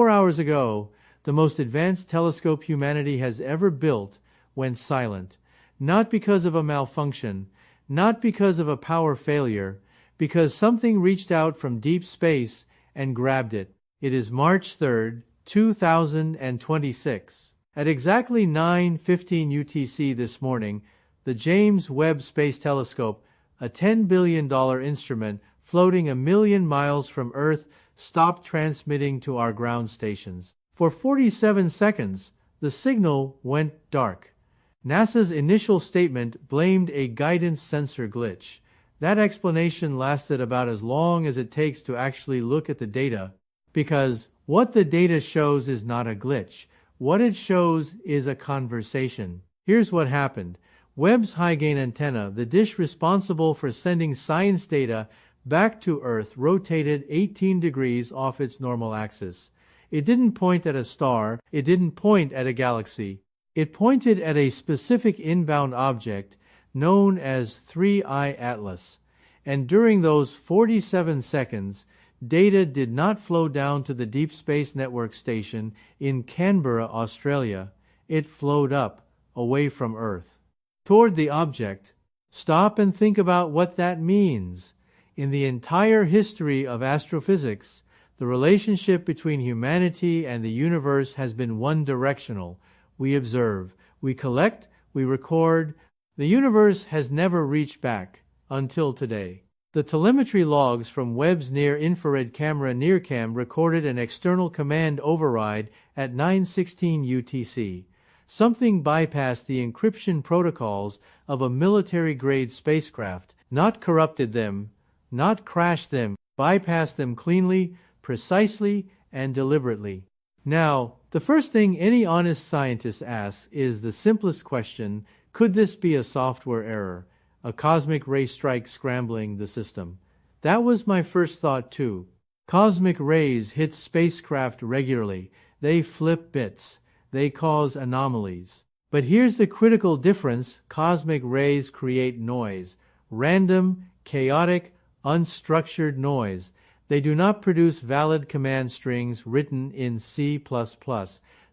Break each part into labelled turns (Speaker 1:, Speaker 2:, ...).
Speaker 1: 4 hours ago, the most advanced telescope humanity has ever built went silent, not because of a malfunction, not because of a power failure, because something reached out from deep space and grabbed it. It is March 3rd, 2026. At exactly 9:15 UTC this morning, the James Webb Space Telescope, a $10 billion instrument floating 1,000,000 miles from Earth, stopped transmitting to our ground stations. For 47 seconds, the signal went dark. NASA's initial statement blamed a guidance sensor glitch. That explanation lasted about as long as it takes to actually look at the data, because what the data shows is not a glitch. What it shows is a conversation. Here's what happened. Webb's high-gain antenna, the dish responsible for sending science data back to Earth, rotated 18 degrees off its normal axis. It didn't point at a star. It didn't point at a galaxy. It pointed at a specific inbound object known as 3I Atlas. And during those 47 seconds, data did not flow down to the Deep Space Network station in Canberra, Australia. It flowed up, away from Earth, toward the object. Stop and think about what that means. In the entire history of astrophysics, the relationship between humanity and the universe has been one-directional. We observe, we collect, we record. The universe has never reached back, until today. The telemetry logs from Webb's near-infrared camera NIRCam recorded an external command override at 9:16 UTC. Something bypassed the encryption protocols of a military-grade spacecraft, not corrupted them, not crashed them, bypassed them cleanly, precisely, and deliberately. Now, the first thing any honest scientist asks is the simplest question: could this be a software error? A cosmic ray strike scrambling the system? That was my first thought too. Cosmic rays hit spacecraft regularly. They flip bits. They cause anomalies. But here's the critical difference. Cosmic rays create noise. Random, chaotic, unstructured noise. They do not produce valid command strings written in C++.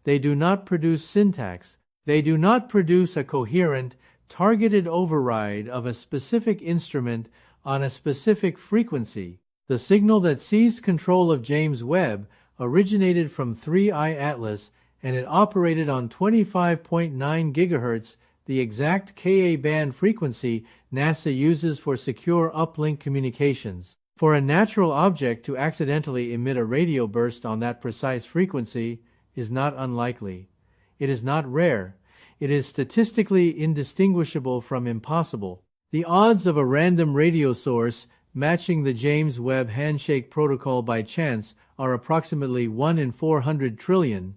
Speaker 1: They do not produce syntax. They do not produce a coherent, targeted override of a specific instrument on a specific frequency. The signal that seized control of James Webb originated from 3I Atlas, and it operated on 25.9 gigahertz, the exact Ka-band frequency NASA uses for secure uplink communications. For a natural object to accidentally emit a radio burst on that precise frequency is not unlikely. It is not rare. It is statistically indistinguishable from impossible. The odds of a random radio source matching the James Webb handshake protocol by chance are approximately 1 in 400 trillion.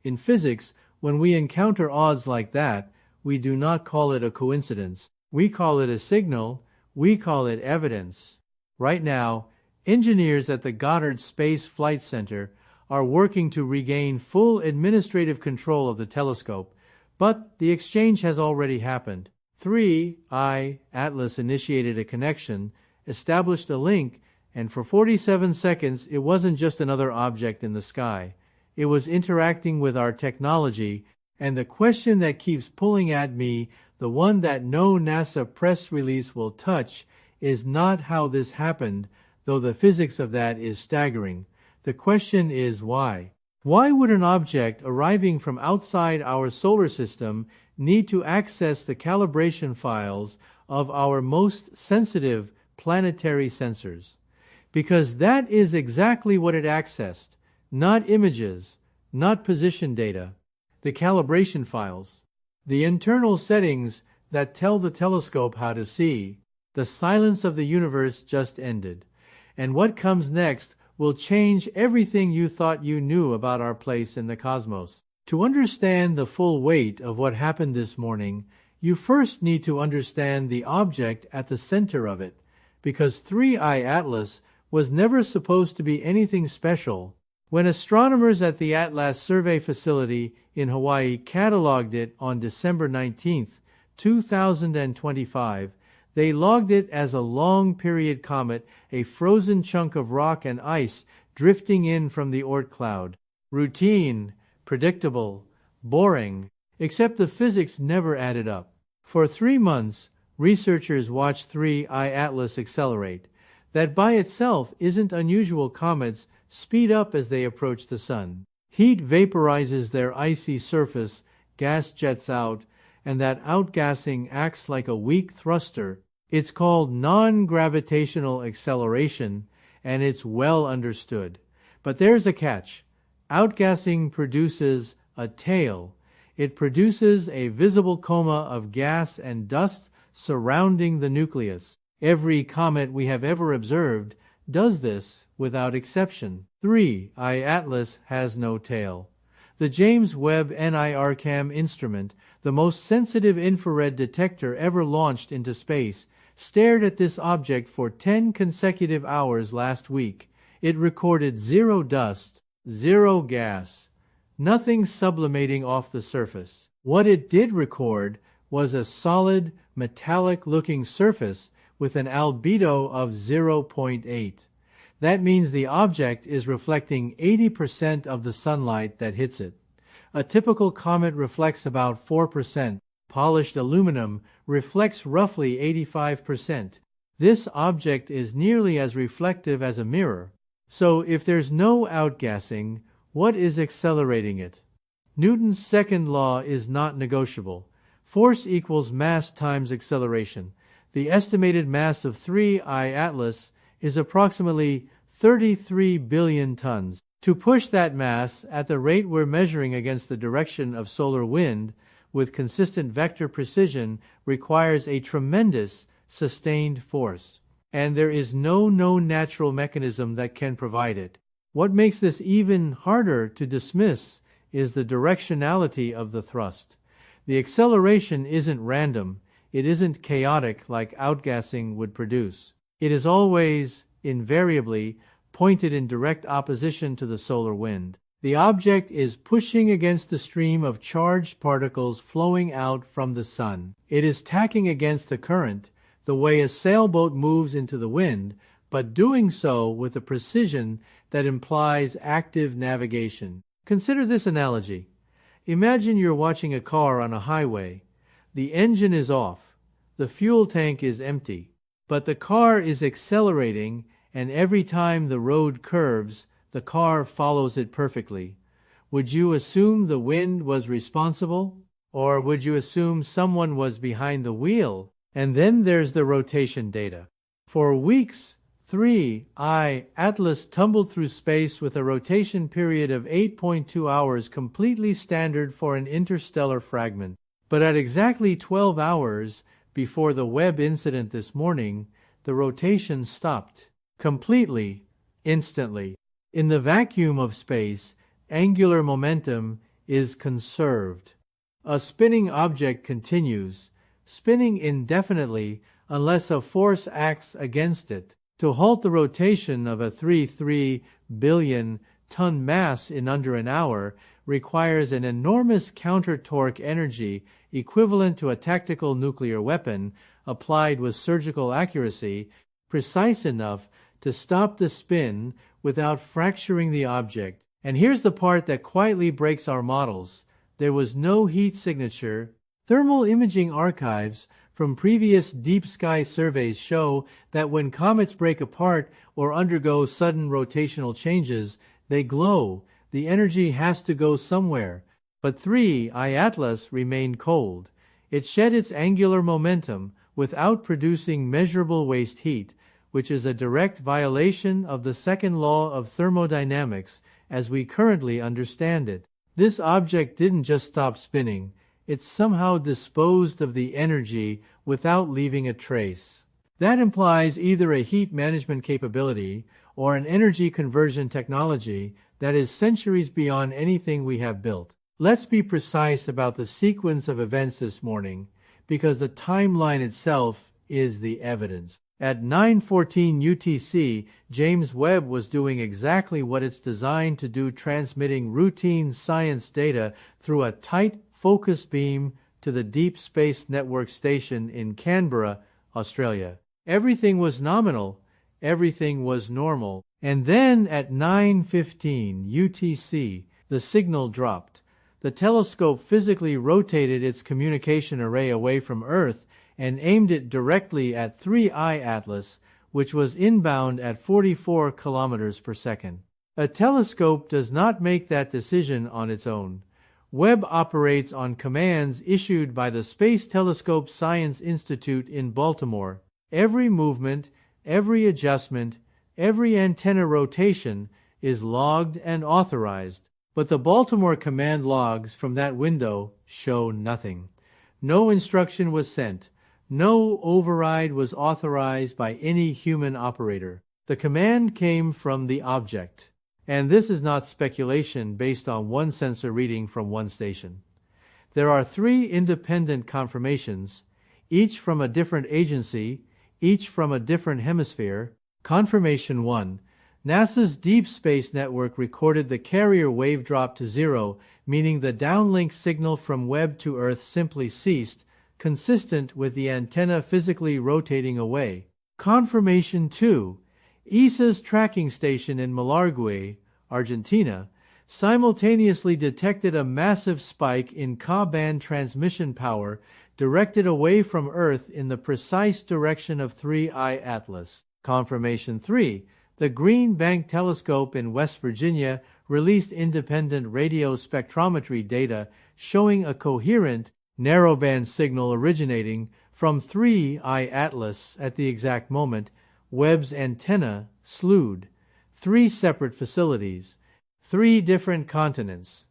Speaker 1: In physics, when we encounter odds like that, we do not call it a coincidence. We call it a signal. We call it evidence. Right now, engineers at the Goddard Space Flight Center are working to regain full administrative control of the telescope, but the exchange has already happened. 3I Atlas initiated a connection, established a link, and for 47 seconds it wasn't just another object in the sky. It was interacting with our technology, and the question that keeps pulling at me, the one that no NASA press release will touch, is not how this happened, though the physics of that is staggering. The question is why. Why would an object arriving from outside our solar system need to access the calibration files of our most sensitive planetary sensors? Because that is exactly what it accessed. Not images, not position data. The calibration files. The internal settings that tell the telescope how to see. The silence of the universe just ended. And what comes next will change everything you thought you knew about our place in the cosmos. To understand the full weight of what happened this morning, you first need to understand the object at the center of it, because 3I Atlas was never supposed to be anything special. When astronomers at the Atlas Survey Facility in Hawaii cataloged it on December 19, 2025, they logged it as a long-period comet, a frozen chunk of rock and ice drifting in from the Oort cloud. Routine, predictable, boring, except the physics never added up. For 3 months, researchers watched 3I Atlas accelerate. That by itself isn't unusual. Comets speed up as they approach the sun. Heat vaporizes their icy surface, gas jets out, and that outgassing acts like a weak thruster. It's called non-gravitational acceleration, and it's well understood. But there's a catch. Outgassing produces a tail. It produces a visible coma of gas and dust surrounding the nucleus. Every comet we have ever observed does this without exception. 3I Atlas has no tail. The James Webb NIRCam instrument, the most sensitive infrared detector ever launched into space, stared at this object for 10 consecutive hours last week. It recorded 0 dust, 0 gas, nothing sublimating off the surface. What it did record was a solid, metallic-looking surface with an albedo of 0.8. That means the object is reflecting 80% of the sunlight that hits it. A typical comet reflects about 4%. Polished aluminum reflects roughly 85%. This object is nearly as reflective as a mirror. So if there's no outgassing, what is accelerating it? Newton's second law is not negotiable. Force equals mass times acceleration. The estimated mass of 3I Atlas is approximately 33 billion tons. To push that mass at the rate we're measuring against the direction of solar wind with consistent vector precision requires a tremendous sustained force. And there is no known natural mechanism that can provide it. What makes this even harder to dismiss is the directionality of the thrust. The acceleration isn't random. It isn't chaotic like outgassing would produce. It is always, invariably, pointed in direct opposition to the solar wind. The object is pushing against the stream of charged particles flowing out from the sun. It is tacking against the current, the way a sailboat moves into the wind, but doing so with a precision that implies active navigation. Consider this analogy. Imagine you're watching a car on a highway. The engine is off. The fuel tank is empty. But the car is accelerating, and every time the road curves, the car follows it perfectly. Would you assume the wind was responsible? Or would you assume someone was behind the wheel? And then there's the rotation data. For weeks, 3I Atlas tumbled through space with a rotation period of 8.2 hours, completely standard for an interstellar fragment. But at exactly 12 hours before the Webb incident this morning, the rotation stopped. Completely, instantly. In the vacuum of space, angular momentum is conserved. A spinning object continues, spinning indefinitely unless a force acts against it. To halt the rotation of a 33 billion ton mass in under an hour requires an enormous counter-torque energy equivalent to a tactical nuclear weapon applied with surgical accuracy, precise enough to stop the spin without fracturing the object. And here's the part that quietly breaks our models. There was no heat signature. Thermal imaging archives from previous deep sky surveys show that when comets break apart or undergo sudden rotational changes, they glow. The energy has to go somewhere. But 3I Atlas remained cold. It shed its angular momentum without producing measurable waste heat, which is a direct violation of the second law of thermodynamics as we currently understand it. This object didn't just stop spinning. It somehow disposed of the energy without leaving a trace. That implies either a heat management capability or an energy conversion technology that is centuries beyond anything we have built. Let's be precise about the sequence of events this morning, because the timeline itself is the evidence. At 9:14 UTC, James Webb was doing exactly what it's designed to do, transmitting routine science data through a tight focus beam to the Deep Space Network station in Canberra, Australia. Everything was nominal. Everything was normal. And then at 9:15 UTC, the signal dropped. The telescope physically rotated its communication array away from Earth and aimed it directly at 3I Atlas, which was inbound at 44 kilometers per second. A telescope does not make that decision on its own. Webb operates on commands issued by the Space Telescope Science Institute in Baltimore. Every movement, every adjustment, every antenna rotation is logged and authorized. But the Baltimore command logs from that window show nothing. No instruction was sent. No override was authorized by any human operator. The command came from the object. And this is not speculation based on one sensor reading from one station. There are 3 independent confirmations, each from a different agency, each from a different hemisphere. Confirmation 1. NASA's Deep Space Network recorded the carrier wave drop to 0, meaning the downlink signal from Webb to Earth simply ceased, consistent with the antenna physically rotating away. Confirmation 2. ESA's tracking station in Malargüe, Argentina, simultaneously detected a massive spike in Ka-band transmission power directed away from Earth in the precise direction of 3I Atlas. Confirmation 3. The Green Bank Telescope in West Virginia released independent radio spectrometry data showing a coherent, narrowband signal originating from 3I Atlas at the exact moment Webb's antenna slewed. 3 separate facilities, 3 different continents,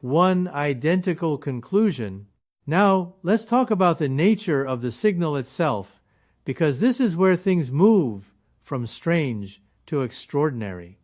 Speaker 1: 1 identical conclusion. Now, let's talk about the nature of the signal itself, because this is where things move from strange to extraordinary.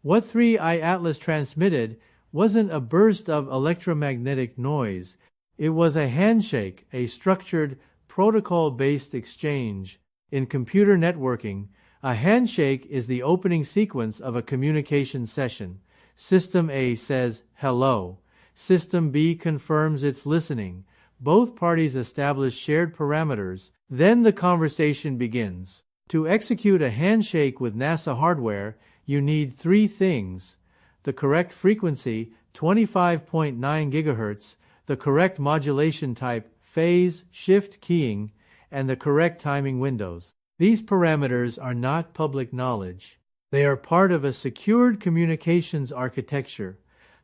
Speaker 1: What 3I Atlas transmitted wasn't a burst of electromagnetic noise. It was a handshake, a structured, protocol-based exchange. In computer networking, a handshake is the opening sequence of a communication session. System A says, hello. System B confirms it's listening. Both parties establish shared parameters. Then the conversation begins. To execute a handshake with NASA hardware, you need 3 things: the correct frequency, 25.9 GHz, the correct modulation type, phase, shift keying, and the correct timing windows. These parameters are not public knowledge. They are part of a secured communications architecture.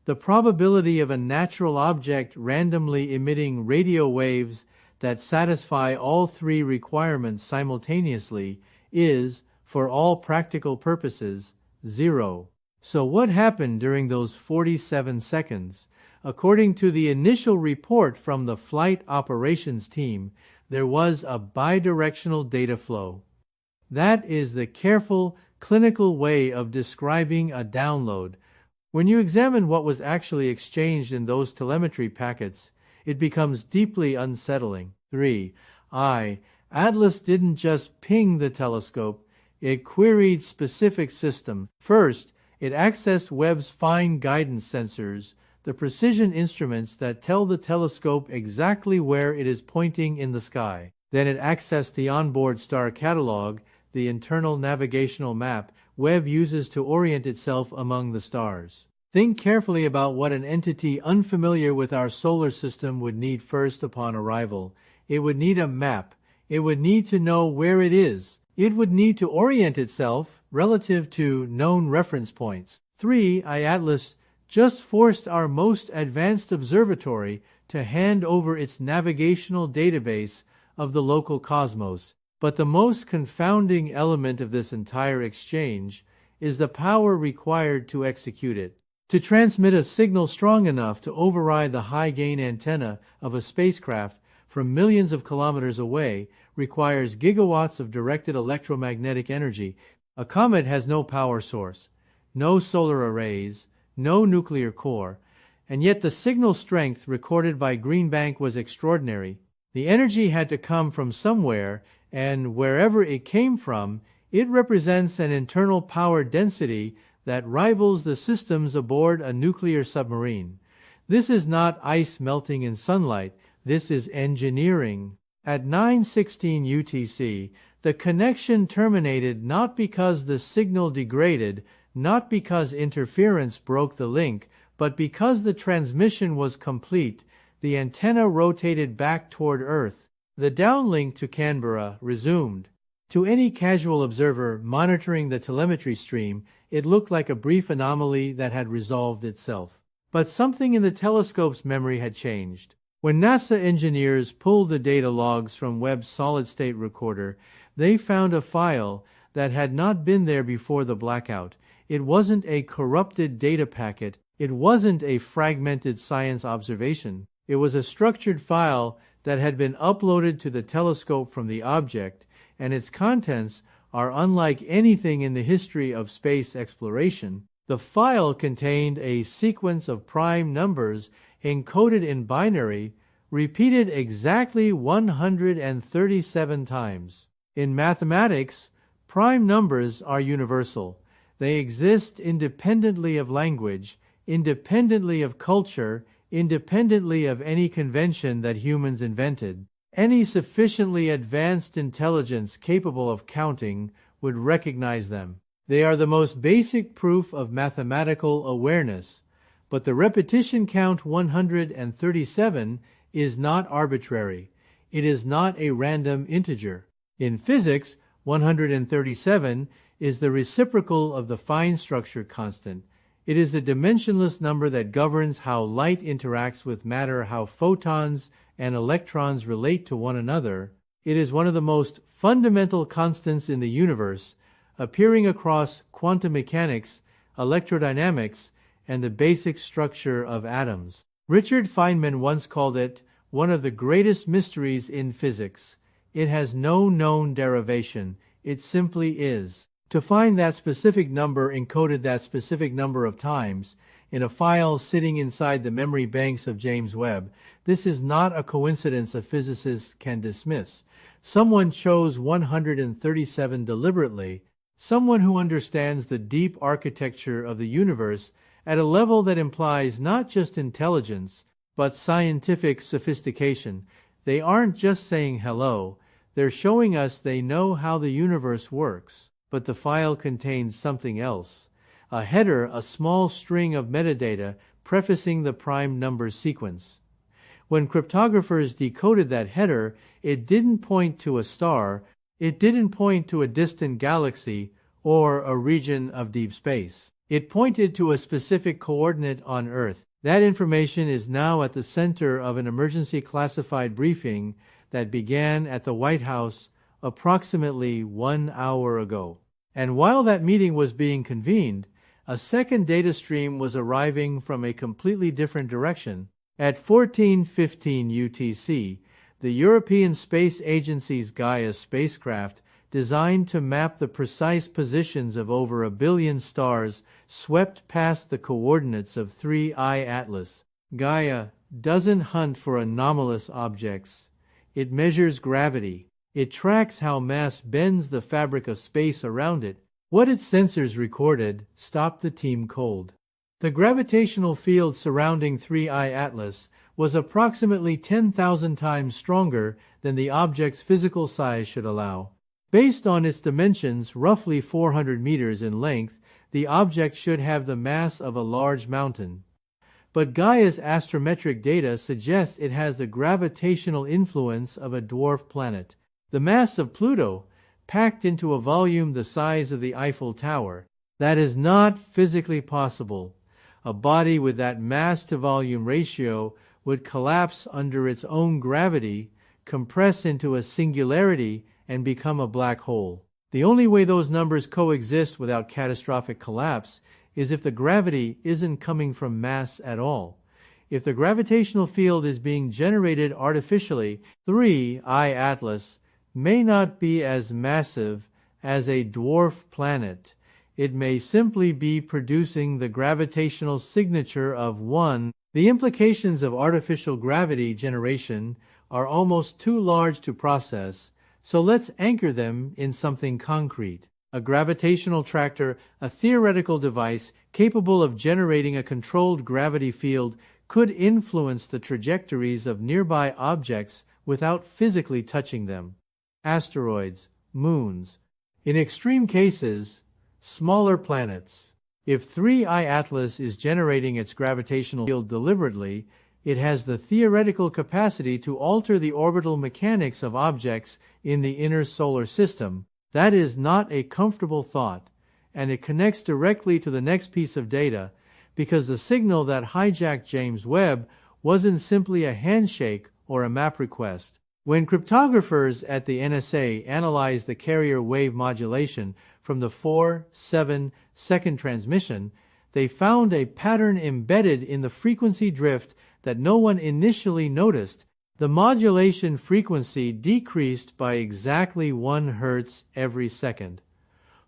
Speaker 1: The probability of a natural object randomly emitting radio waves that satisfy all 3 requirements simultaneously is, for all practical purposes, 0. So what happened during those 47 seconds? According to the initial report from the flight operations team, there was a bidirectional data flow. That is the careful, clinical way of describing a download. When you examine what was actually exchanged in those telemetry packets, it becomes deeply unsettling. 3I Atlas didn't just ping the telescope, it queried specific system. First, it accessed Webb's fine guidance sensors, the precision instruments that tell the telescope exactly where it is pointing in the sky. Then it accessed the onboard star catalog, the internal navigational map Webb uses to orient itself among the stars. Think carefully about what an entity unfamiliar with our solar system would need first upon arrival. It would need a map. It would need to know where it is. It would need to orient itself relative to known reference points. 3I Atlas just forced our most advanced observatory to hand over its navigational database of the local cosmos. But the most confounding element of this entire exchange is the power required to execute it. To transmit a signal strong enough to override the high-gain antenna of a spacecraft from millions of kilometers away requires gigawatts of directed electromagnetic energy. A comet has no power source, no solar arrays, no nuclear core, and yet the signal strength recorded by Green Bank was extraordinary. The energy had to come from somewhere, and wherever it came from, it represents an internal power density that rivals the systems aboard a nuclear submarine. This is not ice melting in sunlight, this is engineering. At 9:16 UTC, the connection terminated not because the signal degraded, not because interference broke the link, But because the transmission was complete, the antenna rotated back toward Earth. The downlink to Canberra resumed. To any casual observer monitoring the telemetry stream, it looked like a brief anomaly that had resolved itself. But something in the telescope's memory had changed. When NASA engineers pulled the data logs from Webb's solid-state recorder, they found a file that had not been there before the blackout. It wasn't a corrupted data packet. It wasn't a fragmented science observation. It was a structured file that had been uploaded to the telescope from the object, and its contents are unlike anything in the history of space exploration. The file contained a sequence of prime numbers encoded in binary, repeated exactly 137 times. In mathematics, prime numbers are universal. They exist independently of language, independently of culture, independently of any convention that humans invented. Any sufficiently advanced intelligence capable of counting would recognize them. They are the most basic proof of mathematical awareness, but the repetition count 137 is not arbitrary. It is not a random integer. In physics, 137 is the reciprocal of the fine structure constant. It is the dimensionless number that governs how light interacts with matter, how photons and electrons relate to one another. It is one of the most fundamental constants in the universe, appearing across quantum mechanics, electrodynamics, and the basic structure of atoms. Richard Feynman once called it one of the greatest mysteries in physics. It has no known derivation. It simply is. To find that specific number encoded that specific number of times in a file sitting inside the memory banks of James Webb, this is not a coincidence a physicist can dismiss. Someone chose 137 deliberately, someone who understands the deep architecture of the universe at a level that implies not just intelligence, but scientific sophistication. They aren't just saying hello, they're showing us they know how the universe works. But the file contains something else. A header, a small string of metadata prefacing the prime number sequence. When cryptographers decoded that header, it didn't point to a star, it didn't point to a distant galaxy or a region of deep space. It pointed to a specific coordinate on Earth. That information is now at the center of an emergency classified briefing that began at the White House approximately 1 hour ago. And while that meeting was being convened, a second data stream was arriving from a completely different direction. At 14:15 UTC, the European Space Agency's Gaia spacecraft, designed to map the precise positions of over 1 billion stars, swept past the coordinates of 3I Atlas. Gaia doesn't hunt for anomalous objects. It measures gravity. It tracks how mass bends the fabric of space around it. What its sensors recorded stopped the team cold. The gravitational field surrounding 3I Atlas was approximately 10,000 times stronger than the object's physical size should allow. Based on its dimensions, roughly 400 meters in length, the object should have the mass of a large mountain. But Gaia's astrometric data suggests it has the gravitational influence of a dwarf planet. The mass of Pluto, packed into a volume the size of the Eiffel Tower. That is not physically possible. A body with that mass-to-volume ratio would collapse under its own gravity, compress into a singularity, and become a black hole. The only way those numbers coexist without catastrophic collapse is if the gravity isn't coming from mass at all. If the gravitational field is being generated artificially, 3I Atlas may not be as massive as a dwarf planet. It may simply be producing the gravitational signature of 1. The implications of artificial gravity generation are almost too large to process, so let's anchor them in something concrete. A gravitational tractor, a theoretical device capable of generating a controlled gravity field, could influence the trajectories of nearby objects without physically touching them. Asteroids, moons. In extreme cases, smaller planets. If 3I Atlas is generating its gravitational field deliberately, it has the theoretical capacity to alter the orbital mechanics of objects in the inner solar system. That is not a comfortable thought, and it connects directly to the next piece of data, because the signal that hijacked James Webb wasn't simply a handshake or a map request. When cryptographers at the NSA analyzed the carrier wave modulation from the 4-7-second transmission, they found a pattern embedded in the frequency drift that no one initially noticed. The modulation frequency decreased by exactly 1 Hz every second.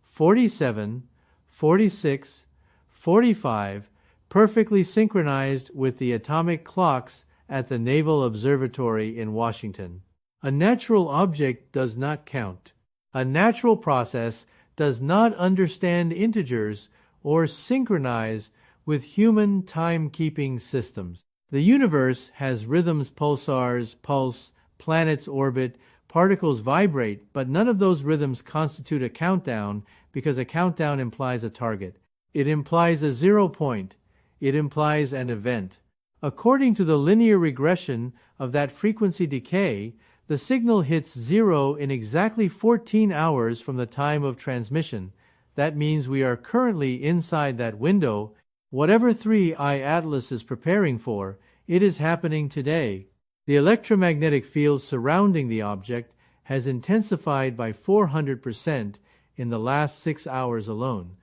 Speaker 1: 47, 46, 45, perfectly synchronized with the atomic clocks at the Naval Observatory in Washington. A natural object does not count. A natural process does not understand integers or synchronize with human timekeeping systems. The universe has rhythms, pulsars, pulse, planets orbit, particles vibrate, but none of those rhythms constitute a countdown, because a countdown implies a target. It implies a 0 point. It implies an event. According to the linear regression of that frequency decay, the signal hits 0 in exactly 14 hours from the time of transmission. That means we are currently inside that window. Whatever 3I Atlas is preparing for, it is happening today. The electromagnetic field surrounding the object has intensified by 400% in the last 6 hours alone.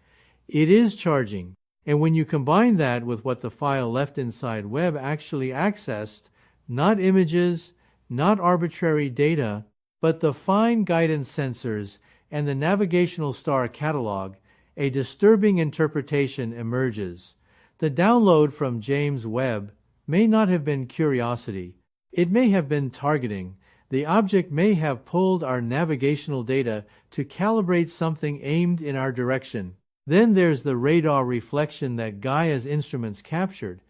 Speaker 1: It is charging, and when you combine that with what the file left inside Webb actually accessed, not images, not arbitrary data, but the fine guidance sensors and the navigational star catalog, a disturbing interpretation emerges. The download from James Webb may not have been curiosity. It may have been targeting. The object may have pulled our navigational data to calibrate something aimed in our direction. Then there's the radar reflection that Gaia's instruments captured.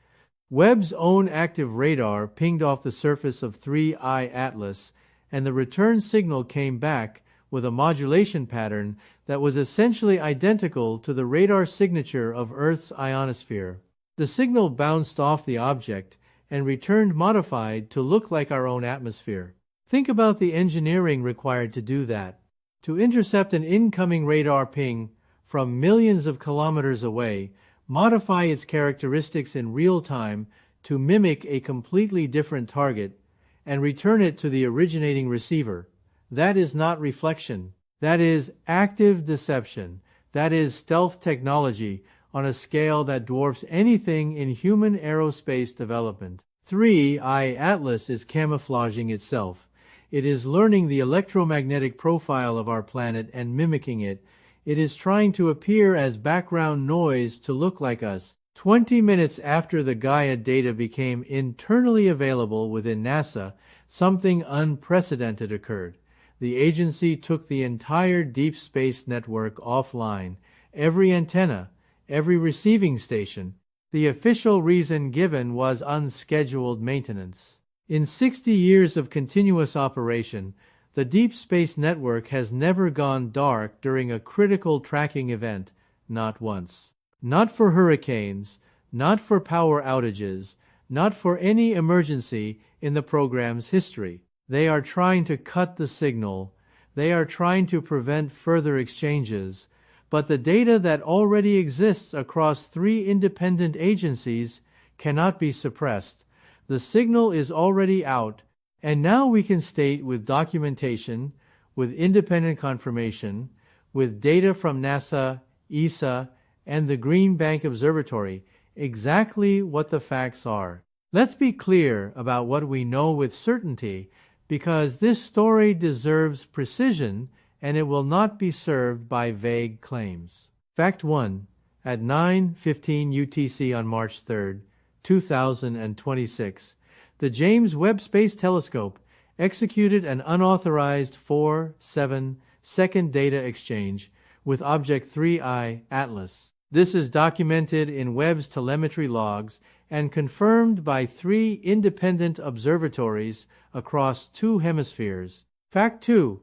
Speaker 1: Webb's own active radar pinged off the surface of 3I Atlas, and the return signal came back with a modulation pattern that was essentially identical to the radar signature of Earth's ionosphere. The signal bounced off the object and returned modified to look like our own atmosphere. Think about the engineering required to do that. To intercept an incoming radar ping from millions of kilometers away, modify its characteristics in real time to mimic a completely different target, and return it to the originating receiver. That is not reflection. That is active deception. That is stealth technology on a scale that dwarfs anything in human aerospace development. 3I Atlas is camouflaging itself. It is learning the electromagnetic profile of our planet and mimicking it. It is trying to appear as background noise to look like us. 20 minutes after the Gaia data became internally available within NASA, something unprecedented occurred. The agency took the entire deep space network offline, every antenna, every receiving station. The official reason given was unscheduled maintenance. In 60 years of continuous operation, the Deep Space Network has never gone dark during a critical tracking event, not once. Not for hurricanes, not for power outages, not for any emergency in the program's history. They are trying to cut the signal. They are trying to prevent further exchanges. But the data that already exists across 3 independent agencies cannot be suppressed. The signal is already out, and now we can state with documentation, with independent confirmation, with data from NASA, ESA, and the Green Bank Observatory, exactly what the facts are. Let's be clear about what we know with certainty, because this story deserves precision and it will not be served by vague claims. Fact 1. At 9:15 UTC on March 3, 2026, the James Webb Space Telescope executed an unauthorized 4-7-second data exchange with object 3I Atlas. This is documented in Webb's telemetry logs and confirmed by 3 independent observatories across 2 hemispheres. Fact 2.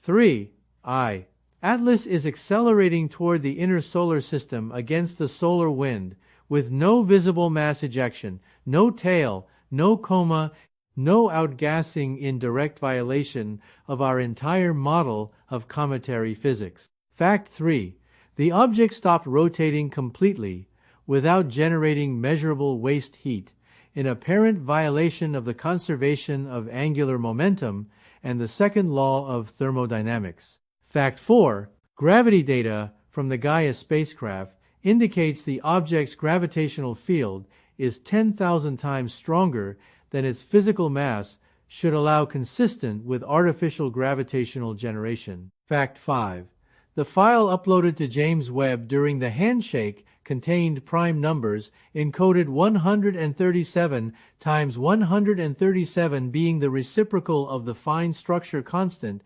Speaker 1: 3I Atlas is accelerating toward the inner solar system against the solar wind, with no visible mass ejection, no tail, no coma, no outgassing in direct violation of our entire model of cometary physics. Fact 3. The object stopped rotating completely, without generating measurable waste heat, in apparent violation of the conservation of angular momentum and the second law of thermodynamics. Fact 4. Gravity data from the Gaia spacecraft indicates the object's gravitational field is 10,000 times stronger than its physical mass, should allow consistent with artificial gravitational generation. Fact 5. The file uploaded to James Webb during the handshake contained prime numbers encoded 137 times 137 being the reciprocal of the fine structure constant,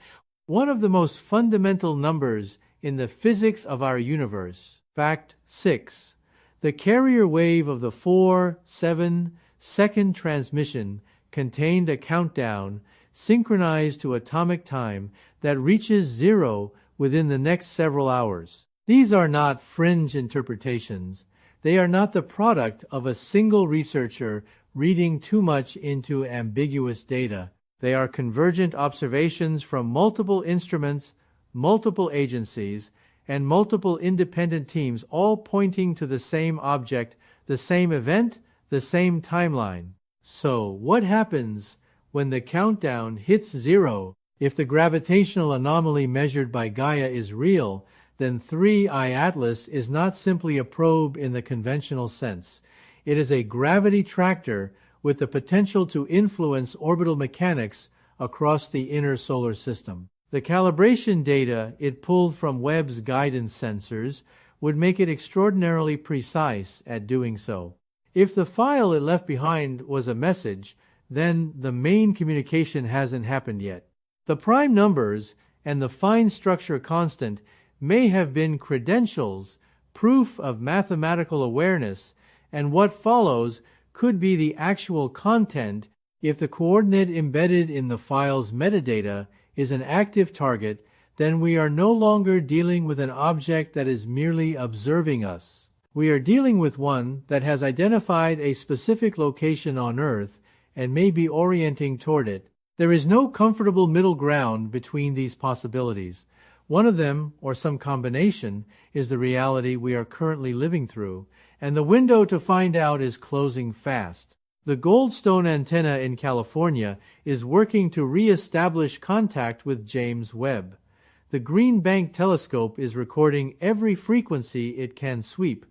Speaker 1: one of the most fundamental numbers in the physics of our universe. Fact 6. The carrier wave of the 4-7 second transmission contained a countdown synchronized to atomic time that reaches 0 within the next several hours. These are not fringe interpretations. They are not the product of a single researcher reading too much into ambiguous data. They are convergent observations from multiple instruments, multiple agencies, and multiple independent teams, all pointing to the same object, the same event, the same timeline. So, what happens when the countdown hits 0? If the gravitational anomaly measured by Gaia is real, then 3I Atlas is not simply a probe in the conventional sense. It is a gravity tractor with the potential to influence orbital mechanics across the inner solar system. The calibration data it pulled from Webb's guidance sensors would make it extraordinarily precise at doing so. If the file it left behind was a message, then the main communication hasn't happened yet. The prime numbers and the fine structure constant may have been credentials, proof of mathematical awareness, and what follows could be the actual content if the coordinate embedded in the file's metadata is an active target. Then we are no longer dealing with an object that is merely observing us. We are dealing with one that has identified a specific location on Earth and may be orienting toward it. There is no comfortable middle ground between these possibilities. One of them, or some combination, is the reality we are currently living through, and the window to find out is closing fast. The Goldstone antenna in California is working to re-establish contact with James Webb. The Green Bank telescope is recording every frequency it can sweep.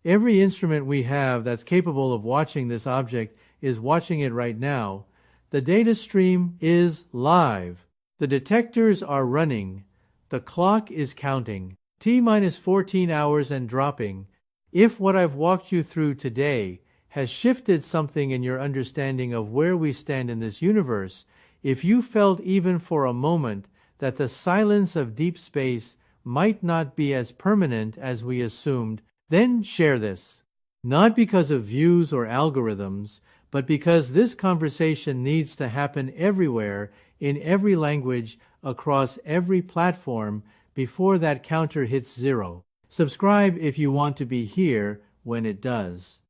Speaker 1: Every instrument we have that's capable of watching this object is watching it right now. The data stream is live. The detectors are running. The clock is counting. T-minus 14 hours and dropping. If what I've walked you through today has shifted something in your understanding of where we stand in this universe, if you felt even for a moment that the silence of deep space might not be as permanent as we assumed, then share this. Not because of views or algorithms, but because this conversation needs to happen everywhere, in every language, across every platform, before that counter hits 0. Subscribe if you want to be here when it does.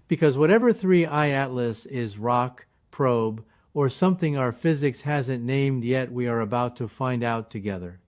Speaker 1: Because whatever 3I Atlas is, rock, probe, or something our physics hasn't named yet, we are about to find out together.